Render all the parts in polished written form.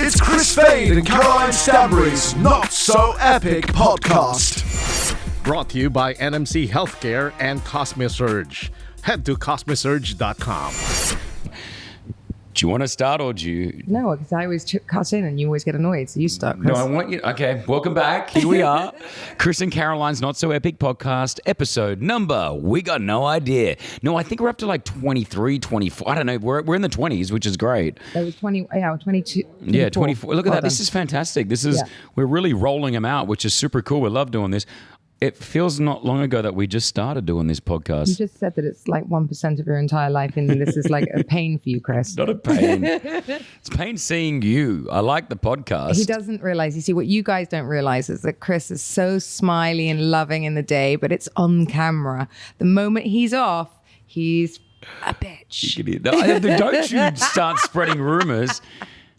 It's Chris Fade and Caroline Stanbury's Not So Epic podcast. Brought to you by NMC Healthcare and Cosmesurge. Head to cosmesurge.com. Do you want to start or do you? No, because I always cut in and you always get annoyed. So you start, Chris. No, I want you. Okay, welcome back. Here we are. Chris and Caroline's Not So Epic podcast, episode number. We got no idea. No, I think we're up to like 23, 24. I don't know. We're in the 20s, which is great. There was 20, yeah, 22. 24. Yeah, 24. Look at Well that. done. This is fantastic. We're really rolling them out, which is super cool. We love doing this. It feels not long ago that we just started doing this podcast. You just said that it's like 1% of your entire life, and this is like a pain for you, Chris. Not a pain. It's pain seeing you. I like the podcast. He doesn't realize. You see, what you guys don't realize is that Chris is so smiley and loving in the day, but it's on camera. The moment he's off, he's a bitch. Don't you start spreading rumors.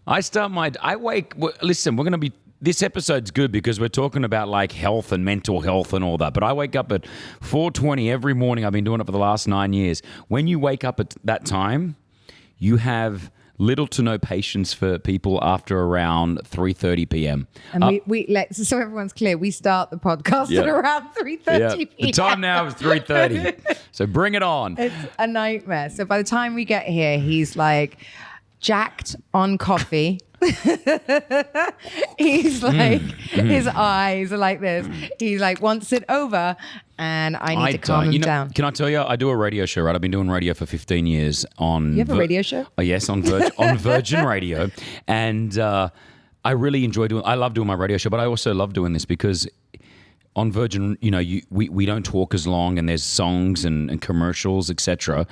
Listen, we're going to be, this episode's good because we're talking about like health and mental health and all that. But I wake up at 4:20 every morning. I've been doing it for the last 9 years. When you wake up at that time, you have little to no patience for people after around 3:30 p.m. And so everyone's clear, we start the podcast at around 3:30 p.m. The time now is 3:30. So bring it on. It's a nightmare. So by the time we get here, he's like jacked on coffee. He's like, his eyes are like this. He like wants it over, and I need to calm him down. Can I tell you, I do a radio show, right? I've been doing radio for 15 years on... You have a radio show? Oh, yes, on Virgin Radio. And I really enjoy I love doing my radio show, but I also love doing this because on Virgin, we don't talk as long, and there's songs and commercials, etc.,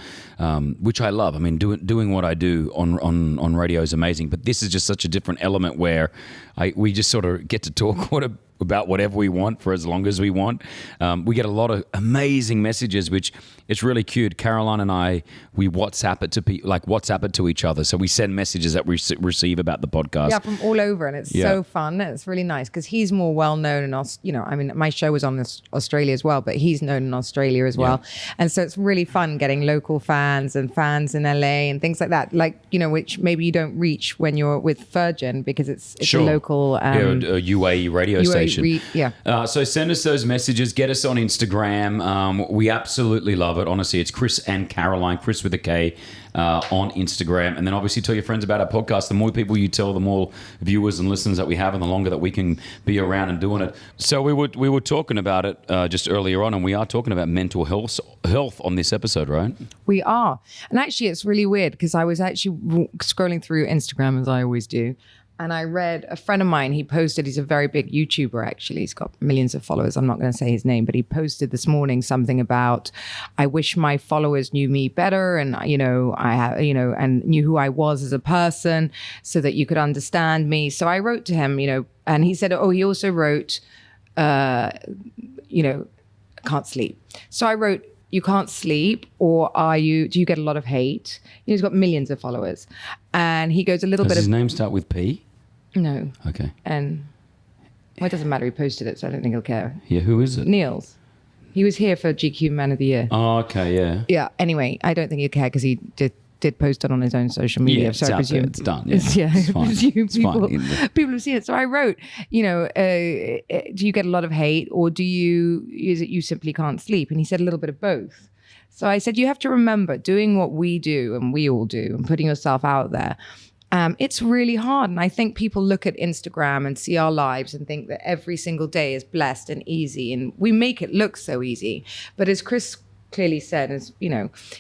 which I love. I mean, doing what I do on radio is amazing, but this is just such a different element where we just sort of get to talk about whatever we want for as long as we want. We get a lot of amazing messages, which it's really cute. Caroline and I, we WhatsApp it to each other. So we send messages that we receive about the podcast. Yeah, from all over, and it's so fun. It's really nice because he's more well known in my show was on Australia as well, but he's known in Australia as well. And so it's really fun getting local fans and fans in LA and things like that. Like, which maybe you don't reach when you're with Virgin because it's a local a UAE radio station. So send us those messages. Get us on Instagram. We absolutely love it. Honestly, it's Chris and Caroline, Chris with a K, on Instagram. And then obviously tell your friends about our podcast. The more people you tell, the more viewers and listeners that we have, and the longer that we can be around and doing it. So we were talking about it just earlier on, and we are talking about mental health on this episode, right? We are. And actually, it's really weird because I was actually scrolling through Instagram, as I always do. And I read a friend of mine, he posted, he's a very big YouTuber, actually. He's got millions of followers. I'm not going to say his name, but he posted this morning something about, I wish my followers knew me better and, and knew who I was as a person so that you could understand me. So I wrote to him, and he said, he also wrote, can't sleep. So I wrote, you can't sleep, or do you get a lot of hate? He's got millions of followers. And he goes Does his name start with P? No. Okay. And it doesn't matter. He posted it, so I don't think he'll care. Yeah, who is it? Niels. He was here for GQ Man of the Year. Oh, okay, yeah. Yeah. Anyway, I don't think he'll care because he did post it on his own social media. Yeah, so I presume it's done. Yeah, it's fine. People have seen it. So I wrote, do you get a lot of hate, or is it you simply can't sleep? And he said a little bit of both. So I said, you have to remember, doing what we do and we all do and putting yourself out there, it's really hard. And I think people look at Instagram and see our lives and think that every single day is blessed and easy. And we make it look so easy. But as Chris clearly said,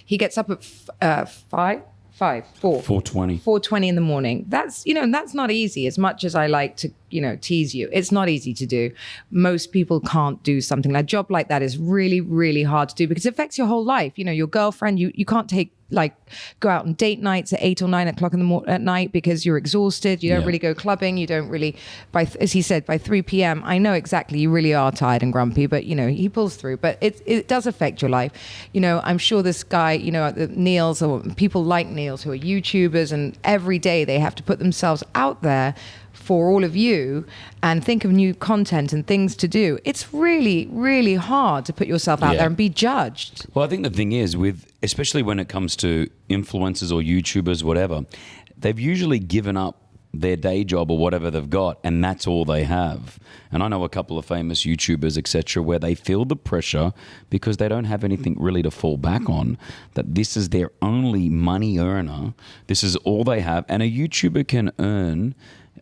he gets up at 4:20 in the morning. That's not easy. As much as I like to tease you, it's not easy to do. Most people can't do something like a job like that. Is really, really hard to do because it affects your whole life. Your girlfriend, you can't go out on date nights at 8 or 9 o'clock at night because you're exhausted. You don't really go clubbing. You don't really, as he said, by 3 p.m. I know exactly you really are tired and grumpy, but he pulls through. But it does affect your life. I'm sure this guy, Niels, or people like Niels who are YouTubers, and every day they have to put themselves out there for all of you and think of new content and things to do. It's really, really hard to put yourself out there and be judged. Well, I think the thing is, especially when it comes to influencers or YouTubers, whatever, they've usually given up their day job or whatever they've got, and that's all they have. And I know a couple of famous YouTubers, etc., where they feel the pressure because they don't have anything really to fall back on, that this is their only money earner. This is all they have. And a YouTuber can earn,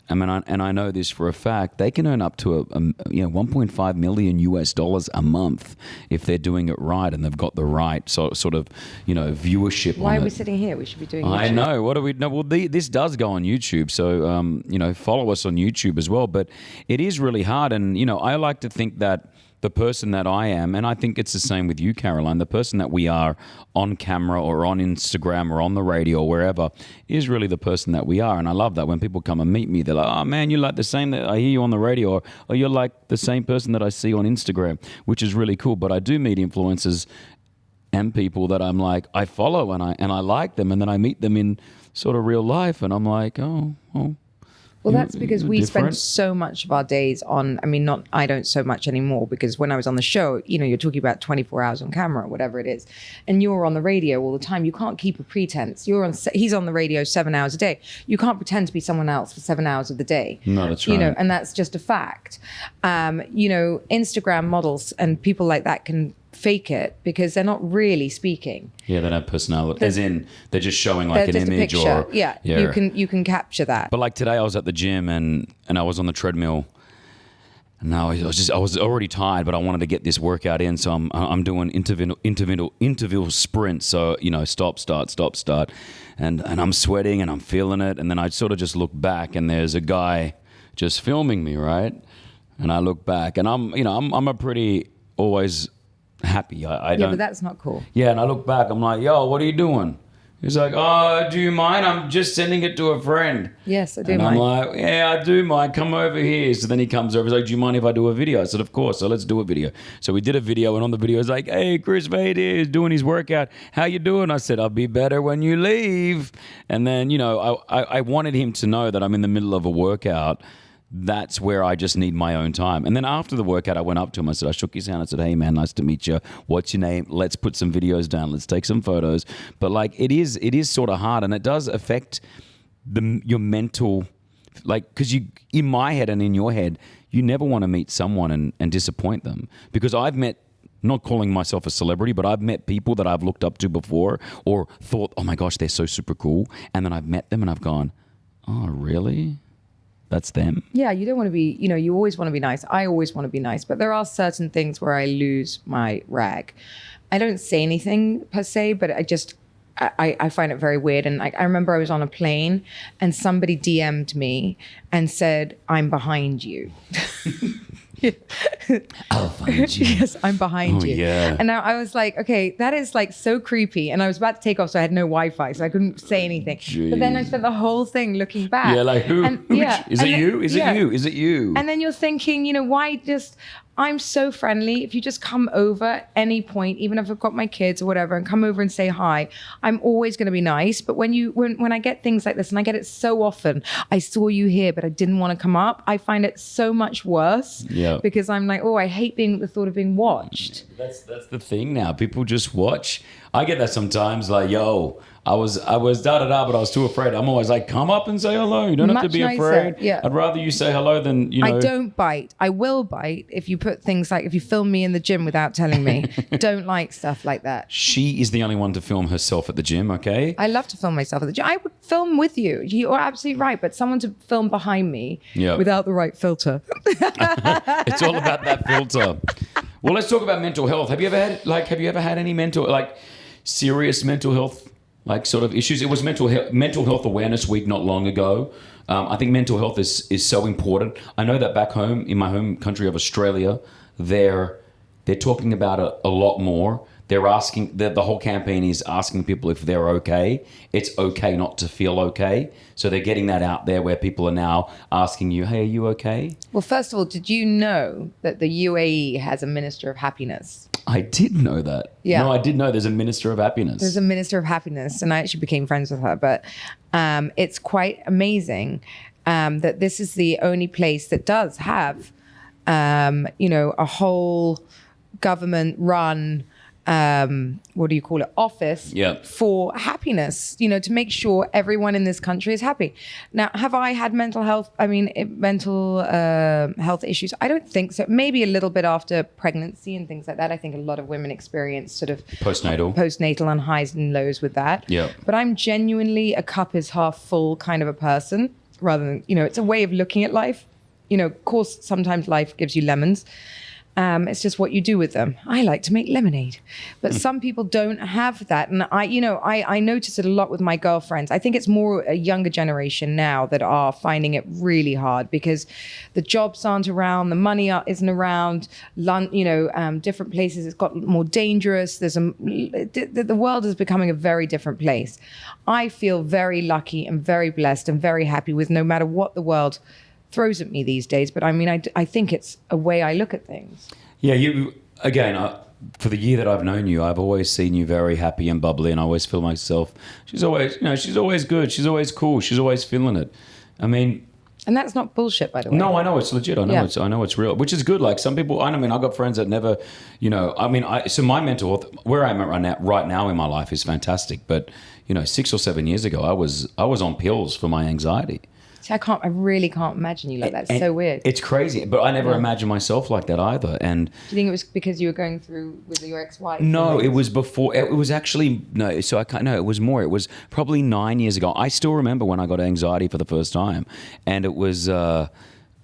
I know this for a fact, they can earn up to 1.5 million US dollars a month if they're doing it right and they've got the right sort of viewership. Why on are we it. sitting here? We should be doing I YouTube. know. What do we know? Well, this does go on YouTube, so follow us on YouTube as well. But it is really hard, and I like to think that the person that I am, and I think it's the same with you, Caroline, the person that we are on camera or on Instagram or on the radio or wherever is really the person that we are. And I love that when people come and meet me, they're like, oh man, you're like the same that I hear you on the radio, or you're like the same person that I see on Instagram, which is really cool. But I do meet influencers and people that I'm like, I follow and I like them, and then I meet them in sort of real life and I'm like, oh. Well, that's because we different. spend so much of our days on, I don't so much anymore, because when I was on the show, you're talking about 24 hours on camera or whatever it is. And you're on the radio all the time. You can't keep a pretense. He's on the radio 7 hours a day. You can't pretend to be someone else for 7 hours of the day. No, that's right. And that's just a fact. Instagram models and people like that can fake it because they're not really speaking. Yeah, they don't have personality. As in, they're just showing like They're an just image a picture. or Yeah, you can capture that. But like today, I was at the gym and I was on the treadmill, and I was already tired, but I wanted to get this workout in, so I'm doing interval sprints. So stop, start, and I'm sweating and I'm feeling it, and then I sort of just look back and there's a guy just filming me, right? And I look back and I'm a pretty always happy. I don't. But that's not cool. Yeah, and I look back, I'm like, yo, what are you doing? He's like, oh, do you mind? I'm just sending it to a friend. Yes, I do and mind. I'm like, yeah, I do mind. Come over here. So then he comes over. He's like, do you mind if I do a video? I said, of course. So let's do a video. So we did a video, and on the video, he's like, hey, Chris Vade is doing his workout. How you doing? I said, I'll be better when you leave. And then, I wanted him to know that I'm in the middle of a workout. That's where I just need my own time. And then after the workout, I went up to him. I shook his hand. I said, hey, man, nice to meet you. What's your name? Let's put some videos down. Let's take some photos. But it is sort of hard, and it does affect your mental, because in my head and in your head, you never want to meet someone and disappoint them. Because I've met, not calling myself a celebrity, but I've met people that I've looked up to before or thought, oh my gosh, they're so super cool. And then I've met them and I've gone, oh, really? That's them. Yeah, you don't want to be, you always want to be nice. I always want to be nice, but there are certain things where I lose my rag. I don't say anything per se, but I find it very weird. And I remember I was on a plane and somebody DM'd me and said, I'm behind you. I'll find you. Yes, I'm behind you. Yeah. And I was like, okay, that is so creepy. And I was about to take off, so I had no Wi-Fi, so I couldn't say anything. Jeez. But then I spent the whole thing looking back. Yeah, like who? Is it you? Is it you? And then you're thinking, why just... I'm so friendly. If you just come over at any point, even if I've got my kids or whatever, and come over and say hi, I'm always going to be nice. But when I get things like this, and I get it so often, I saw you here, but I didn't want to come up, I find it so much worse. Yeah. Because I'm like, I hate the thought of being watched. That's the thing now. People just watch. I get that sometimes, like, yo, I was da-da-da, but I was too afraid. I'm always like, come up and say hello. You don't have to Much be nicer, afraid. yeah. I'd rather you say hello than, I don't bite. I will bite if you put things like, if you film me in the gym without telling me. Don't like stuff like that. She is the only one to film herself at the gym, okay? I love to film myself at the gym. I would film with you. You're absolutely right. But someone to film behind me without the right filter. It's all about that filter. Well, let's talk about mental health. Have you ever had any serious mental health sort of issues? It was mental health awareness week not long ago. I think mental health is so important. I know that back home in my home country of Australia, they're talking about it a lot more. They're asking, the whole campaign is asking people if they're okay. It's okay not to feel okay. So they're getting that out there where people are now asking you, hey, are you okay? Well, first of all, did you know that the UAE has a Minister of Happiness? I did know that. Yeah. No, I did know there's a Minister of Happiness. There's a Minister of Happiness, and I actually became friends with her. But it's quite amazing that this is the only place that does have, a whole government-run what do you call it, office Yeah. for happiness, you know, to make sure everyone in this country is happy. Now, have I had mental health issues? I don't think so. Maybe a little bit after pregnancy and things like that. I think a lot of women experience sort of postnatal and highs and lows with that. Yeah. But I'm genuinely a cup is half full kind of a person, rather than, you know, it's a way of looking at life. You know, of course, sometimes life gives you lemons. It's just what you do with them. I like to make lemonade, but some people don't have that. And I notice it a lot with my girlfriends. I think it's more a younger generation now that are finding it really hard because the jobs aren't around, the money isn't around, different places, it's got more dangerous. The world is becoming a very different place. I feel very lucky and very blessed and very happy with no matter what the world throws at me these days. But I mean, I think it's a way I look at things. Yeah, for the year that I've known you, I've always seen you very happy and bubbly, and I always feel myself, she's always good, she's always cool, she's always feeling it. I mean, and that's not bullshit, by the way. No, I know it's legit. I know it's real, which is good. Like some people, I've got friends that never, so my mental health, where I'm at right now in my life is fantastic. But 6 or 7 years ago, I was on pills for my anxiety. See, I really can't imagine you like that. It's so weird. It's crazy, but I never imagined myself like that either. And do you think it was because you were going through with your ex-wife? No, it was before. It was actually no. So I can't. No, it was more. It was probably 9 years ago. I still remember when I got anxiety for the first time, and it was.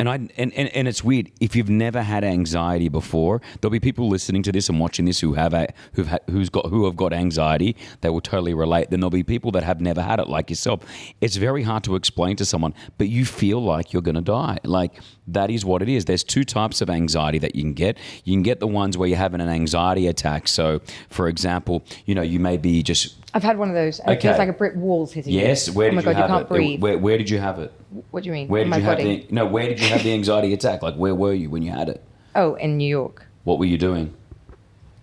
And it's weird. If you've never had anxiety before, there'll be people listening to this and watching this who have got anxiety. They will totally relate. Then there'll be people that have never had it, like yourself. It's very hard to explain to someone, but you feel like you're going to die. Like that is what it is. There's two types of anxiety that you can get. You can get the ones where you're having an anxiety attack. So, for example, you may be just. I've had one of those. It feels like a brick wall's hitting you. Yes. Where did you have it? Oh my God, you can't breathe. Where did you have it? What do you mean? Where did you have the anxiety attack? Like, where were you when you had it? Oh, in New York. What were you doing?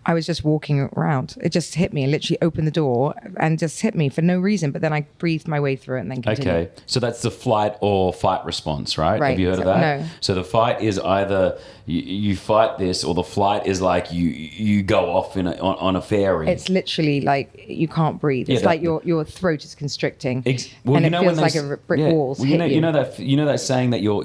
I was just walking around. It just hit me. I literally opened the door and just hit me for no reason. But then I breathed my way through it and then continued. Okay. So that's the flight or fight response, right? Right. Have you heard of that? No. So the fight is either you fight this, or the flight is like you go off on a ferry. It's literally like you can't breathe. It's like your throat is constricting, and it feels like a brick wall's hit you. You know that saying that your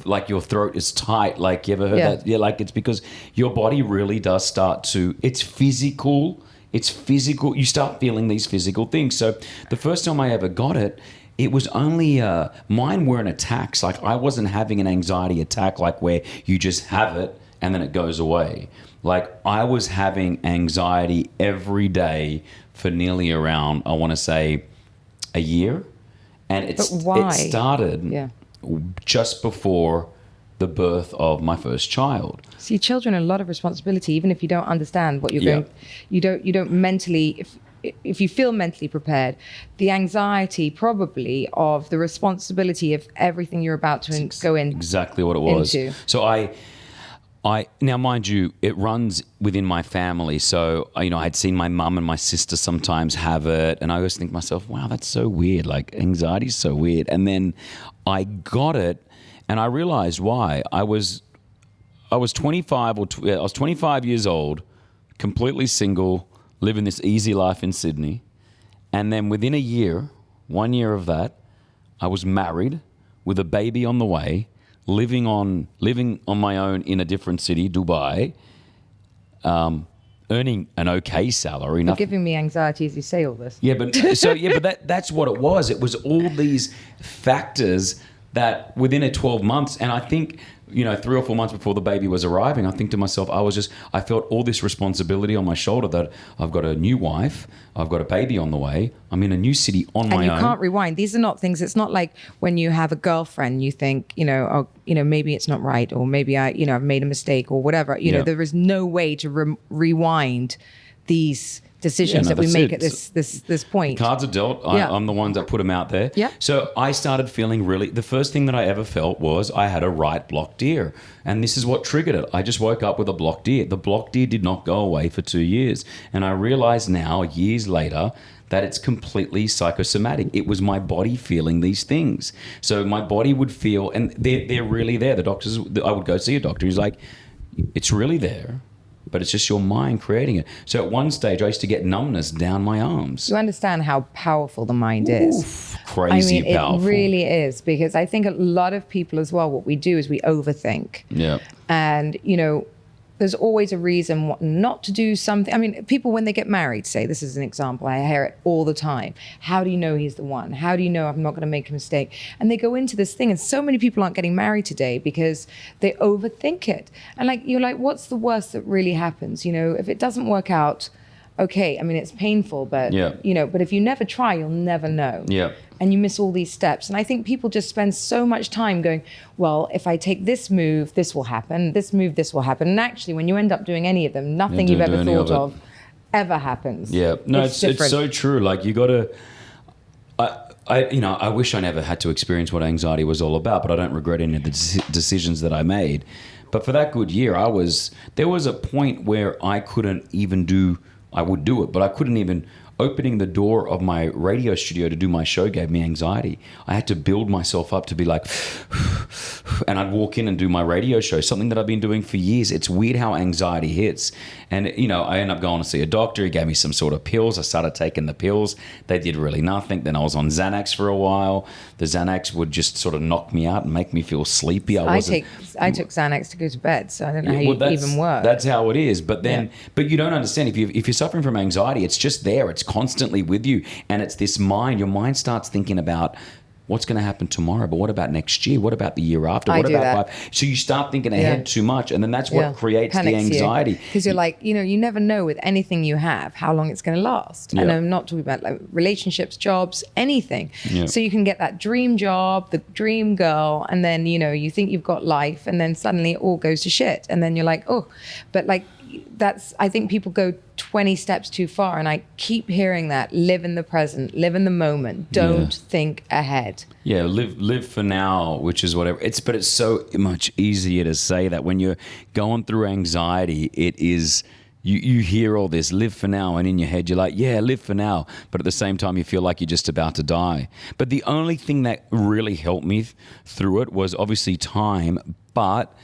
like your throat is tight. Like you ever heard that? Yeah. Like it's because your body really does start to. It's physical. It's physical. You start feeling these physical things. So the first time I ever got it. It was only, mine weren't attacks. Like I wasn't having an anxiety attack like where you just have it and then it goes away. Like I was having anxiety every day for nearly around, I want to say, a year. And But why? It started just before the birth of my first child. See, children are a lot of responsibility, even if you don't understand what you're going. You don't mentally. If you feel mentally prepared, the anxiety probably of the responsibility of everything you're about to go in. Exactly what it was. Into. So I now, mind you, it runs within my family. So, I had seen my mum and my sister sometimes have it. And I always think to myself, wow, that's so weird. Like anxiety is so weird. And then I got it and I realized why. I was 25 I was 25 years old, completely single, living this easy life in Sydney. And then within 1 year of that, I was married with a baby on the way, living on my own in a different city, Dubai, earning an okay salary. You're giving me anxiety as you say all this. Yeah, but that's what it was. It was all these factors that within 12 months, and I think 3 or 4 months before the baby was arriving, I think to myself, I felt all this responsibility on my shoulder that I've got a new wife, I've got a baby on the way, I'm in a new city on my own. And you can't rewind. These are not things, it's not like when you have a girlfriend, you think, maybe it's not right, or maybe I've made a mistake or whatever. There is no way to rewind these decisions that we make at this point. Cards are dealt. I'm the ones that put them out there. Yeah. So I started feeling the first thing that I ever felt was I had a right blocked ear. And this is what triggered it. I just woke up with a blocked ear. The blocked ear did not go away for 2 years. And I realize now, years later, that it's completely psychosomatic. It was my body feeling these things. So my body would feel, and they're really there. The doctors, I would go see a doctor. He's like, it's really there. but it's just your mind creating it. So at one stage, I used to get numbness down my arms. You understand how powerful the mind is. Oof, crazy powerful. It really is, because I think a lot of people as well, what we do is we overthink. Yeah. And, there's always a reason not to do something. I mean, people, when they get married, say, this is an example, I hear it all the time. How do you know he's the one? How do you know I'm not going to make a mistake? And they go into this thing, and so many people aren't getting married today because they overthink it. And you're like, what's the worst that really happens? If it doesn't work out, okay, I mean, it's painful, but, but if you never try, you'll never know. Yeah. And you miss all these steps. And I think people just spend so much time going, well, if I take this move, this will happen. This move, this will happen. And actually, when you end up doing any of them, nothing you've ever thought of ever happens. Yeah. No, it's so true. You got to... I wish I never had to experience what anxiety was all about, but I don't regret any of the decisions that I made. But for that good year, there was a point where I couldn't even do... I would do it, but I couldn't even... Opening the door of my radio studio to do my show gave me anxiety. I had to build myself up to be like, and I'd walk in and do my radio show, something that I've been doing for years. It's weird how anxiety hits. And, I ended up going to see a doctor. He gave me some sort of pills. I started taking the pills. They did really nothing. Then I was on Xanax for a while. The Xanax would just sort of knock me out and make me feel sleepy. I took Xanax to go to bed, so I don't know how you even work. That's how it is. But then, but you don't understand. If you're suffering from anxiety, it's just there. It's constantly with you, and it's this mind. Your mind starts thinking about what's going to happen tomorrow, but what about next year? What about the year after? What about 5? So you start thinking ahead too much, and then that's what creates the anxiety. Because you're like, you never know with anything you have how long it's going to last. And I'm not talking about relationships, jobs, anything. So you can get that dream job, the dream girl, and then you think you've got life, and then suddenly it all goes to shit, and then you're like, oh, but I think people go 20 steps too far, and I keep hearing that. Live in the present, live in the moment, don't think ahead. Yeah, live for now, which is whatever. But it's so much easier to say that when you're going through anxiety. It is, you hear all this, live for now, and in your head you're like, yeah, live for now, but at the same time you feel like you're just about to die. But the only thing that really helped me through it was obviously time, but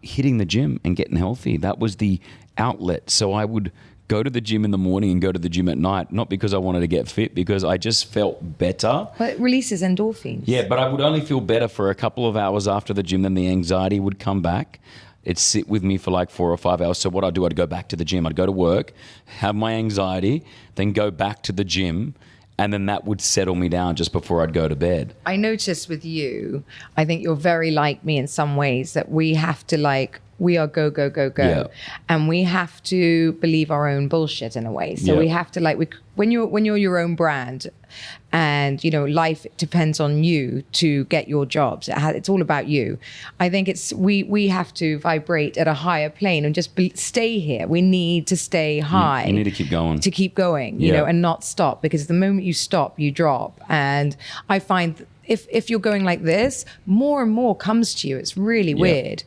hitting the gym and getting healthy. That was the outlet. So I would go to the gym in the morning and go to the gym at night, not because I wanted to get fit, because I just felt better. Well, it releases endorphins. Yeah, but I would only feel better for a couple of hours after the gym, then the anxiety would come back. It'd sit with me for 4 or 5 hours. So what I'd do, I'd go back to the gym. I'd go to work, have my anxiety, then go back to the gym, and then that would settle me down just before I'd go to bed. I noticed with you, I think you're very like me in some ways, that we have to we are go, go, go, go. Yeah. And we have to believe our own bullshit in a way. So we have to when you're your own brand, and life depends on you to get your jobs. It's all about you. I think we have to vibrate at a higher plane and just stay here. We need to stay high. You need to keep going. To keep going, you know, and not stop, because the moment you stop, you drop. And I find if you're going like this, more and more comes to you. It's really weird.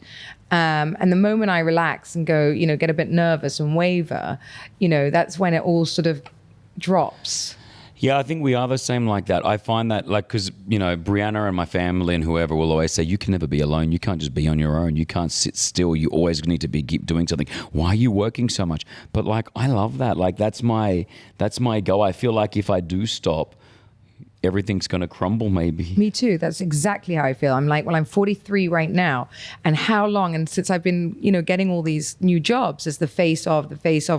And the moment I relax and go, get a bit nervous and waver, that's when it all sort of drops. Yeah, I think we are the same like that. I find that because, Brianna and my family and whoever will always say, you can never be alone. You can't just be on your own. You can't sit still. You always need to keep doing something. Why are you working so much? But I love that. That's my go. I feel like if I do stop, everything's going to crumble maybe. Me too. That's exactly how I feel. I'm I'm 43 right now. And how long? And since I've been, getting all these new jobs as the face of,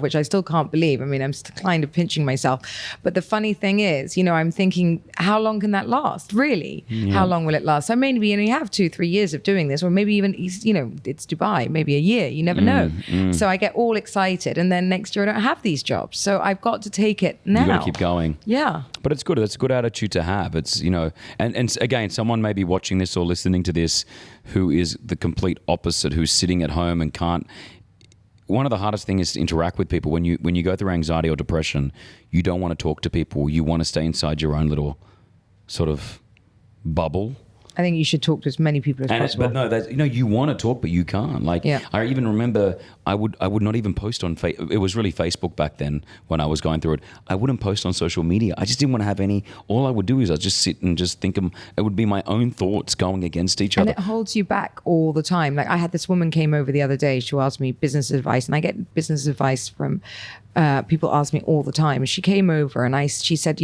which I still can't believe. I mean, I'm kind of pinching myself. But the funny thing is, I'm thinking, how long can that last? Really? Yeah. How long will it last? So maybe only have 2-3 years of doing this, or maybe even, it's Dubai, maybe a year. You never know. So I get all excited. And then next year I don't have these jobs. So I've got to take it now. You've got to keep going. Yeah. But it's good. That's a good attitude to have. It's, and again, someone may be watching this or listening to this who is the complete opposite, who's sitting at home and can't. One of the hardest things is to interact with people. When you go through anxiety or depression, you don't want to talk to people. You want to stay inside your own little sort of bubble. I think you should talk to as many people as possible. But no, that's, you want to talk, but you can't. Like, Yeah. I even remember I would not even post on it was really Facebook back then when I was going through it. I wouldn't post on social media. I just didn't want to have any. All I would do is I'd just sit and just think it would be my own thoughts going against each And other. it holds you back all the time. Like I had this woman came over the other day. She asked me business advice, and I get business advice from people ask me all the time. And she came over and she said,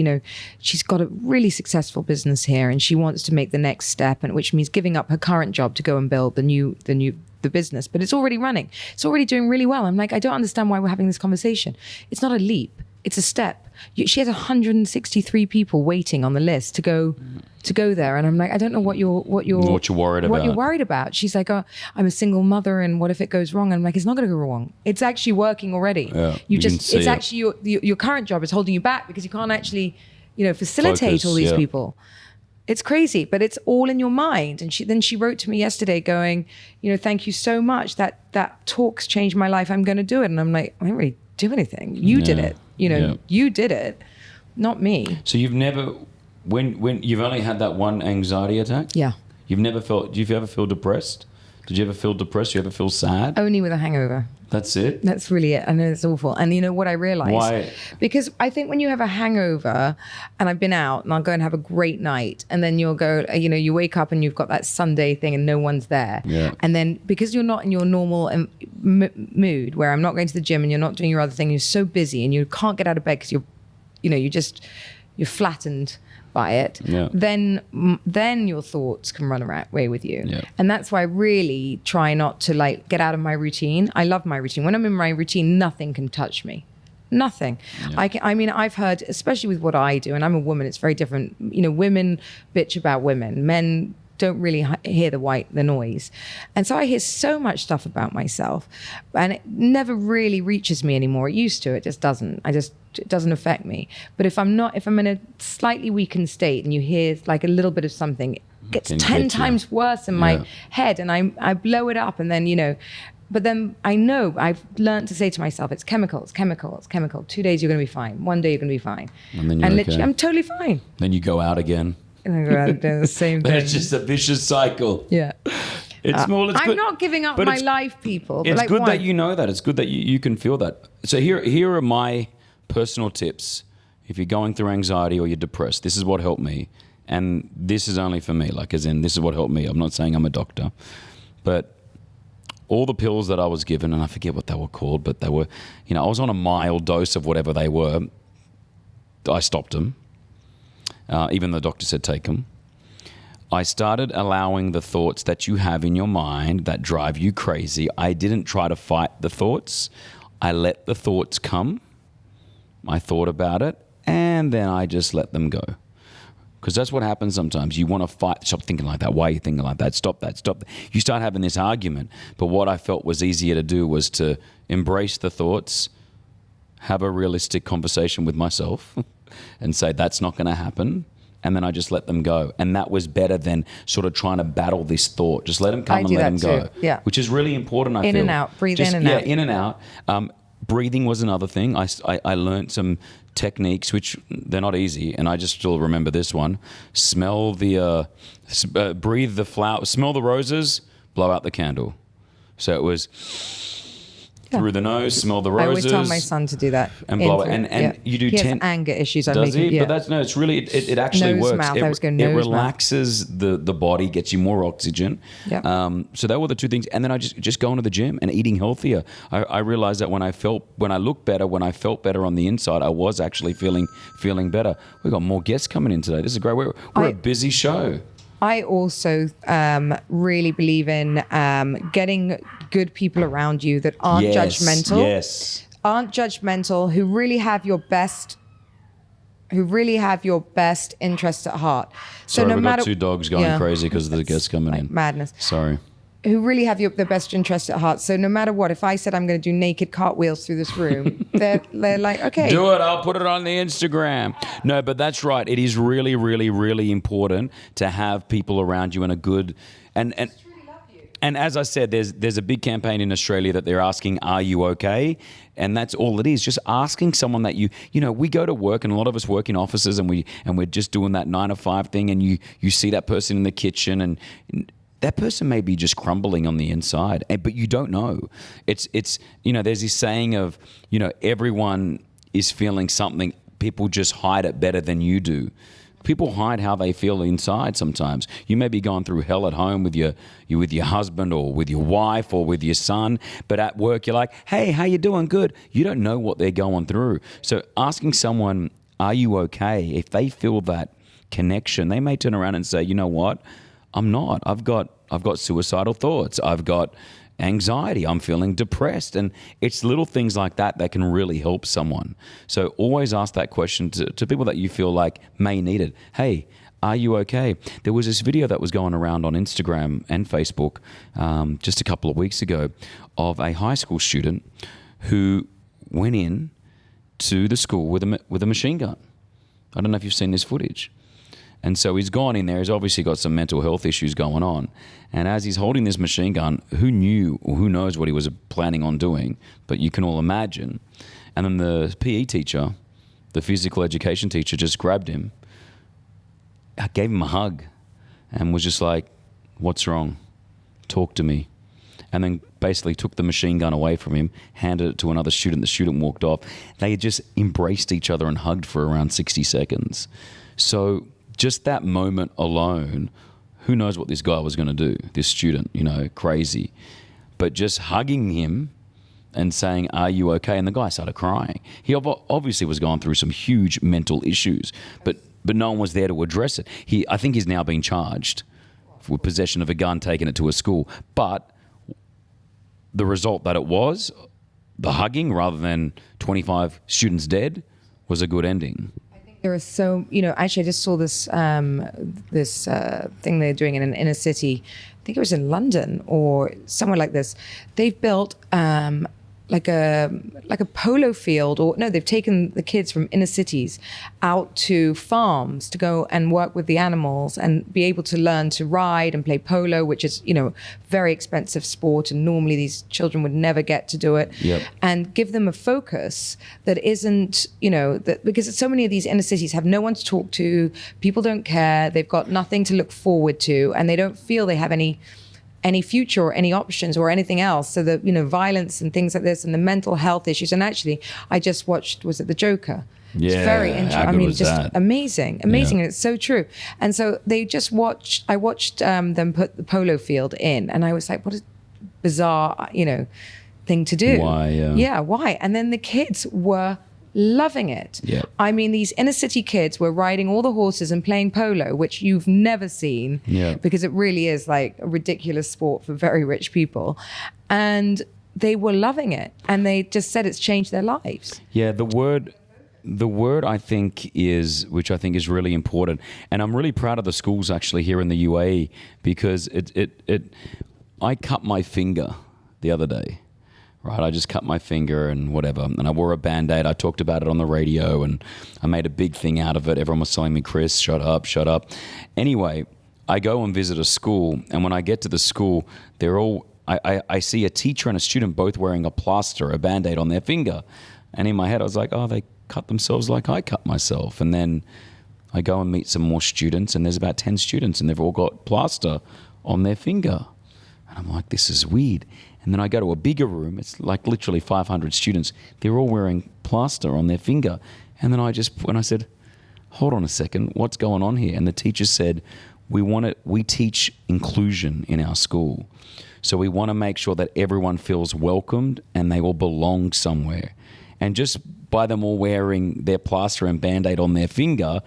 she's got a really successful business here, and she wants to make the next step, and which means giving up her current job to go and build the business. But it's already running. It's already doing really well. I'm like, I don't understand why we're having this conversation. It's not a leap. It's a step. She has 163 people waiting on the list to go there, and I'm like, I don't know what you're worried about. What you're worried about. She's like, oh, I'm a single mother, and what if it goes wrong? And I'm like, it's not going to go wrong. It's actually working already. Yeah, It's actually your current job is holding you back because you can't actually, facilitate all these people. It's crazy, but it's all in your mind. And she wrote to me yesterday going, thank you so much. That talk's changed my life. I'm going to do it. And I'm like, I didn't really do anything. You did it. You did it, not me. So you've never, when you've only had that one anxiety attack? Yeah. You've never felt, do you ever feel depressed? Did you ever feel depressed? You ever feel sad? Only with a hangover. That's it? That's really it. I know it's awful. And what I realized? Why? Because I think when you have a hangover, and I've been out and I'll go and have a great night, and then you'll go, you wake up and you've got that Sunday thing and no one's there. Yeah. And then because you're not in your normal mood, where I'm not going to the gym and you're not doing your other thing, you're so busy and you can't get out of bed because you're flattened by it, Yeah. then your thoughts can run away with you. Yeah. And that's why I really try not to get out of my routine. I love my routine. When I'm in my routine, nothing can touch me. Nothing. Yeah. I've heard, especially with what I do, and I'm a woman, it's very different. Women bitch about women. Men don't really hear the noise. And so I hear so much stuff about myself, and it never really reaches me anymore. It used to, it just doesn't. It doesn't affect me. But if I'm in a slightly weakened state and you hear like a little bit of something, it gets 10 times worse in my head, and I blow it up, and then, but then I know I've learned to say to myself, it's chemical. 2 days you're going to be fine. 1 day you're going to be fine. And then you're literally, okay. I'm totally fine. Then you go out again. And I go out and do the same thing. It's just a vicious cycle. Yeah. It's good. I'm not giving up my life, people. It's good why? that you know that. It's good that you can feel that. So here are my personal tips. If you're going through anxiety or you're depressed, this is what helped me. And this is only for me, this is what helped me. I'm not saying I'm a doctor. But all the pills that I was given, and I forget what they were called, but they were, I was on a mild dose of whatever they were. I stopped them. Even the doctor said take them. I started allowing the thoughts that you have in your mind that drive you crazy. I didn't try to fight the thoughts. I let the thoughts come. I thought about it, and then I just let them go. Because that's what happens sometimes. You want to fight. Stop thinking like that. Why are you thinking like that? Stop that. Stop that. You start having this argument. But what I felt was easier to do was to embrace the thoughts, have a realistic conversation with myself, and say that's not going to happen. And then I just let them go. And that was better than sort of trying to battle this thought. Just let them come and let them go. Yeah. Which is really important, I feel. In and out. Breathe in and out. Yeah, in and out. Breathing was another thing. I learned some techniques, which they're not easy. And I just still remember this one. Smell breathe the flower, smell the roses, blow out the candle. So it was through the nose, smell the roses. I always tell my son to do that. And blow it. And you do 10. He has anger issues. Does he? Yeah. But it's really, it actually nose, works. Mouth. It, I was going it nose, relaxes the body, gets you more oxygen. Yep. So that were the two things. And then I just going to the gym and eating healthier. I realized that when I looked better, when I felt better on the inside, I was actually feeling better. We got more guests coming in today. This is great. We're a busy show. I also really believe in getting good people around you that aren't judgmental. Yes. Aren't judgmental, who really have your best interests at heart. So Sorry, no we've matter got two dogs going crazy because of the guests coming in. Madness. Sorry. Who really have their best interests at heart. So no matter what, if I said I'm going to do naked cartwheels through this room, they're like, okay. Do it. I'll put it on the Instagram. No, but that's right. It is really, really, really important to have people around you and a good and And as I said, there's a big campaign in Australia that they're asking, "Are you okay?" And that's all it is, just asking someone that you know. We go to work, and a lot of us work in offices, and we're just doing that 9 to 5 thing, and you see that person in the kitchen, and that person may be just crumbling on the inside, but you don't know. It's there's this saying of, everyone is feeling something. People just hide it better than you do. People hide how they feel inside sometimes. You may be going through hell at home with your husband or with your wife or with your son, but at work you're like, "Hey, how you doing? Good." You don't know what they're going through. So asking someone, "Are you okay?" If they feel that connection, they may turn around and say, "You know what? I'm not. I've got suicidal thoughts. I've got anxiety. I'm feeling depressed." And it's little things like that that can really help someone. So always ask that question to people that you feel like may need it. "Hey, are you okay?" There was this video that was going around on Instagram and Facebook just a couple of weeks ago of a high school student who went in to the school with a machine gun. I don't know if you've seen this footage. And so he's gone in there. He's obviously got some mental health issues going on. And as he's holding this machine gun, who knew or who knows what he was planning on doing, but you can all imagine. And then the PE teacher, the physical education teacher, just grabbed him, gave him a hug, and was just like, "What's wrong? Talk to me." And then basically took the machine gun away from him, handed it to another student. The student walked off. They just embraced each other and hugged for around 60 seconds. So just that moment alone, who knows what this guy was going to do, this student, crazy. But just hugging him and saying, "Are you okay?" And the guy started crying. He obviously was going through some huge mental issues, but no one was there to address it. I think he's now being charged for possession of a gun, taking it to a school. But the result that it was, the hugging rather than 25 students dead, was a good ending. There are so, actually I just saw this thing they're doing in an inner city. I think it was in London or somewhere like this. They've built like a polo field, or no, they've taken the kids from inner cities out to farms to go and work with the animals and be able to learn to ride and play polo, which is, very expensive sport. And normally these children would never get to do it. Yep. And give them a focus that isn't, because so many of these inner cities have no one to talk to. People don't care. They've got nothing to look forward to, and they don't feel they have any future or any options or anything else. So the, violence and things like this and the mental health issues. And actually, I just watched, was it The Joker? Yeah. It's very interesting. How good was just that? amazing. Yeah. And it's so true. And so I watched them put the polo field in, and I was like, what a bizarre, thing to do. Why? Yeah, why? And then the kids were loving it. Yep. These inner city kids were riding all the horses and playing polo, which you've never seen, because it really is like a ridiculous sport for very rich people. And they were loving it. And they just said it's changed their lives. Yeah, the word I think which I think is really important. And I'm really proud of the schools actually here in the UAE, because I cut my finger the other day. Right, I just cut my finger and whatever, and I wore a Band-Aid. I talked about it on the radio, and I made a big thing out of it. Everyone was telling me, "Chris, shut up, shut up." Anyway, I go and visit a school, and when I get to the school, I see a teacher and a student both wearing a plaster, a Band-Aid on their finger. And in my head, I was like, oh, they cut themselves like I cut myself. And then I go and meet some more students, and there's about 10 students, and they've all got plaster on their finger. And I'm like, this is weird. And then I go to a bigger room. It's like literally 500 students. They're all wearing plaster on their finger. And then when I said, hold on a second, what's going on here? And the teacher said, we teach inclusion in our school. So we want to make sure that everyone feels welcomed and they all belong somewhere. And just by them all wearing their plaster and Band-Aid on their finger,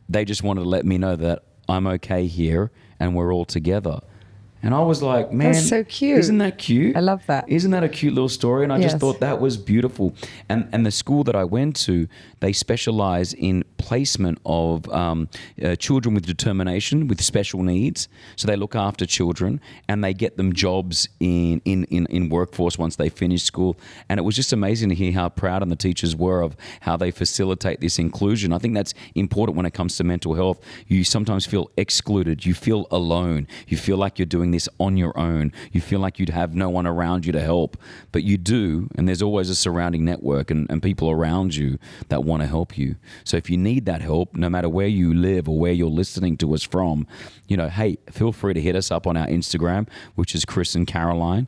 they just wanted to let me know that I'm okay here and we're all together. And I was like, man, that's so cute. Isn't that cute? I love that. Isn't that a cute little story? And I just thought that was beautiful. And the school that I went to, they specialize in placement of children with determination, with special needs. So they look after children and they get them jobs in workforce once they finish school. And it was just amazing to hear how proud the teachers were of how they facilitate this inclusion. I think that's important when it comes to mental health. You sometimes feel excluded. You feel alone. You feel like you're doing this on your own. You feel like you'd have no one around you to help, but you do, and there's always a surrounding network and people around you that want to help you. So if you need that help, no matter where you live or where you're listening to us from, hey, feel free to hit us up on our Instagram, which is Chris and Caroline,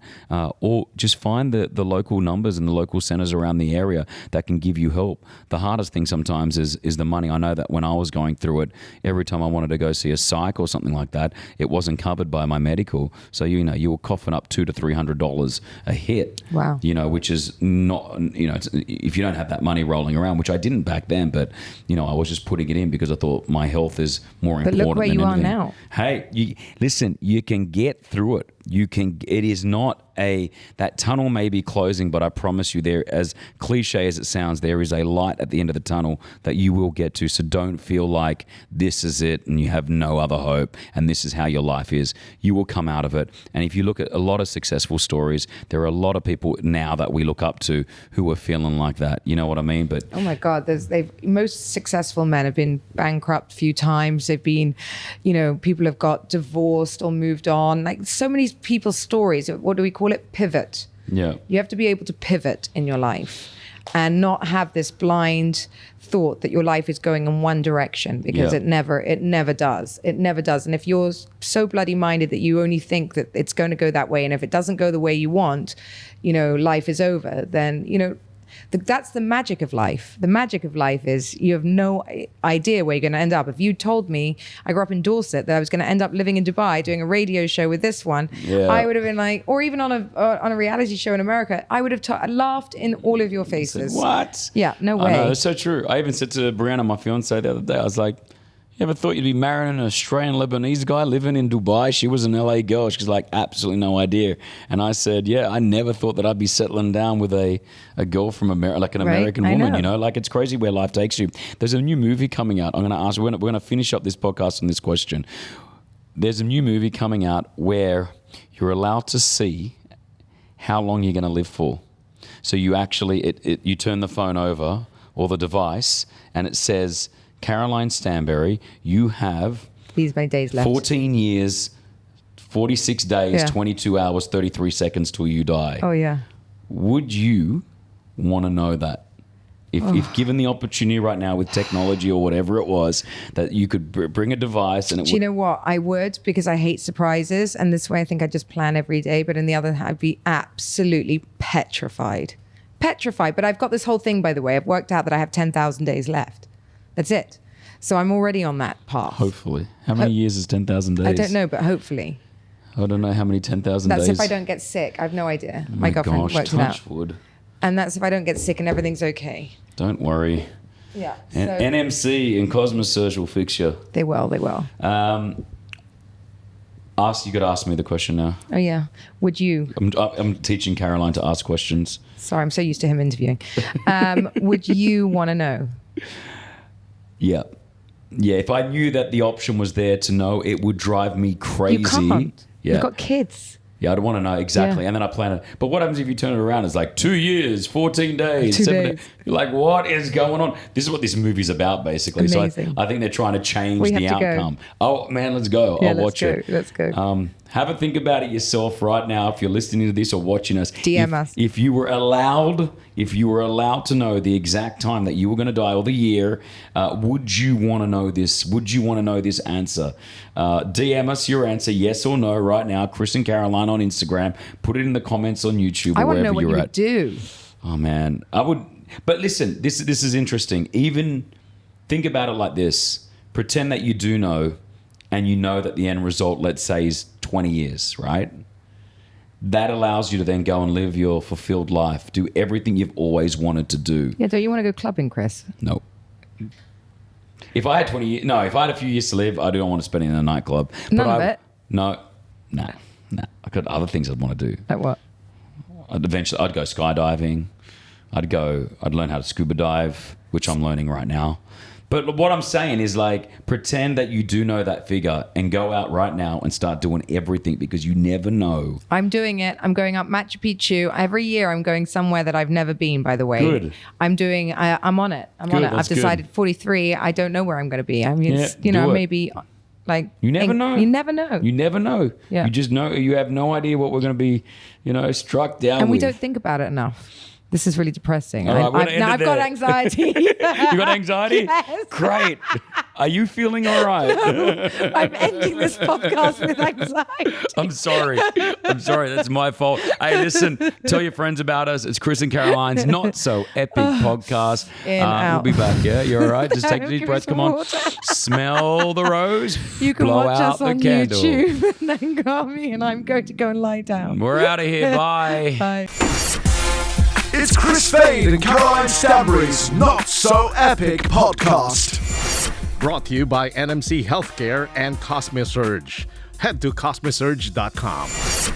or just find the local numbers and the local centers around the area that can give you help. The hardest thing sometimes is the money. I know that when I was going through it, every time I wanted to go see a psych or something like that, it wasn't covered by my medical. So you were coughing up $200 to $300 a hit. Wow. Which is not, if you don't have that money rolling around, which I didn't back then, but I was just putting it in because I thought my health is more important. But look where than you are anything. now. Hey, listen, you can get through it. It is not that tunnel may be closing, but I promise you, there, as cliche as it sounds, there is a light at the end of the tunnel that you will get to. So don't feel like this is it and you have no other hope and this is how your life is. You will come out of it. And if you look at a lot of successful stories, there are a lot of people now that we look up to who are feeling like that. You know what I mean? But oh my God, most successful men have been bankrupt a few times. They've been, people have got divorced or moved on. Like so many people's stories. What do we call it? Pivot. yeah. You have to be able to pivot in your life and not have this blind thought that your life is going in one direction, because Yeah. it never does. It never does. And if you're so bloody minded that you only think that it's going to go that way, and if it doesn't go the way you want, life is over, then, that's the magic of life. The magic of life is you have no idea where you're going to end up. If you told me, I grew up in Dorset, that I was going to end up living in Dubai doing a radio show with this one, Yeah. I would have been like, or even on a reality show in America, I would have laughed in all of your faces. What? Yeah, no I way. know, it's so true. I even said to Brianna, my fiance, the other day, I was like, you ever thought you'd be marrying an Australian Lebanese guy living in Dubai? She was an LA girl. She's like, absolutely no idea. And I said, yeah, I never thought that I'd be settling down with a girl from America, like an Right, American I woman, know. like it's crazy where life takes you. There's a new movie coming out. I'm going to ask, we're going to finish up this podcast on this question. There's a new movie coming out where you're allowed to see how long you're going to live for. So you actually, you turn the phone over or the device and it says, Caroline Stanbury, you have These many days left. 14 years, 46 days, Yeah. 22 hours, 33 seconds till you die. Oh, yeah. Would you want to know that? If given the opportunity right now with technology or whatever it was, that you could bring a device and it Do you know what? I would, because I hate surprises. And this way I think I just plan every day. But on the other hand, I'd be absolutely petrified. Petrified. But I've got this whole thing, by the way. I've worked out that I have 10,000 days left. That's it. So I'm already on that path. hopefully. How many years is 10,000 days? I don't know, but hopefully. I don't know how many 10,000 That's days. if I don't get sick. I have no idea. Oh My girlfriend gosh, worked it out. touch wood. And that's if I don't get sick and everything's okay. Don't worry. Yeah. And So NMC and Cosmosurge will fix you. they will. You got to ask me the question now. Oh, yeah. Would you? I'm teaching Caroline to ask questions. Sorry, I'm so used to him interviewing. Would you want to know? Yeah. Yeah, if I knew that the option was there to know, it would drive me crazy. You can't. Yeah. You've got kids. Yeah, I'd want to know exactly. Yeah. And then I plan it. But what happens if you turn it around? It's like 2 years, 14 days, 2 7 days. days. You're like, what is going on? This is what this movie's about, basically. Amazing. So I think they're trying to change We the have to go. outcome. Oh, man, let's go. Yeah, I'll let's watch go. it. Let's go. Have a think about it yourself right now if you're listening to this or watching us. DM us. If you were allowed to know the exact time that you were going to die or the year, would you want to know this? Would you want to know this answer? DM us your answer, yes or no, right now. Chris and Caroline on Instagram. Put it in the comments on YouTube or I want to know wherever what you you're would at. do. Oh man, I would. But listen, this is interesting. Even think about it like this: pretend that you do know, and you know that the end result, let's say, is 20 years, right? That allows you to then go and live your fulfilled life, do everything you've always wanted to do. Yeah, don't you want to go clubbing, Chris? No. If I had 20 years, no. If I had a few years to live, I don't want to spend it in a nightclub. None of it? No, nah. I got other things I'd want to do. Like what? I'd go skydiving. I'd learn how to scuba dive, which I'm learning right now. But what I'm saying is, like, pretend that you do know that figure and go out right now and start doing everything, because you never know. I'm doing it. I'm going up Machu Picchu. Every year I'm going somewhere that I've never been, by the way. Good. I'm on it. I'm on Good, it. I've that's good. decided 43. I don't know where I'm going to be. I mean, Yeah, it's, do it. maybe Like You never know. You never know. You never know. Yeah. You just know. You have no idea what we're going to be, struck down and we with. don't think about it enough. This is really depressing. All right, we're gonna end I've it got there. anxiety. You got anxiety? Yes. Great. Are you feeling all right? I'm ending this podcast with anxiety. I'm sorry. That's my fault. Hey, listen, tell your friends about us. It's Chris and Caroline's Not So Epic podcast. In, out. We'll be back, yeah? You're all right? Just take a deep Give breath. me Come some on. water. Smell the rose. You can blow watch out us the on candle. YouTube and then call me, and I'm going to go and lie down. We're out of here. Bye. Bye. It's Chris Fade and Caroline Stanbury's Not So Epic podcast. Brought to you by NMC Healthcare and Cosmosurge. Head to cosmosurge.com.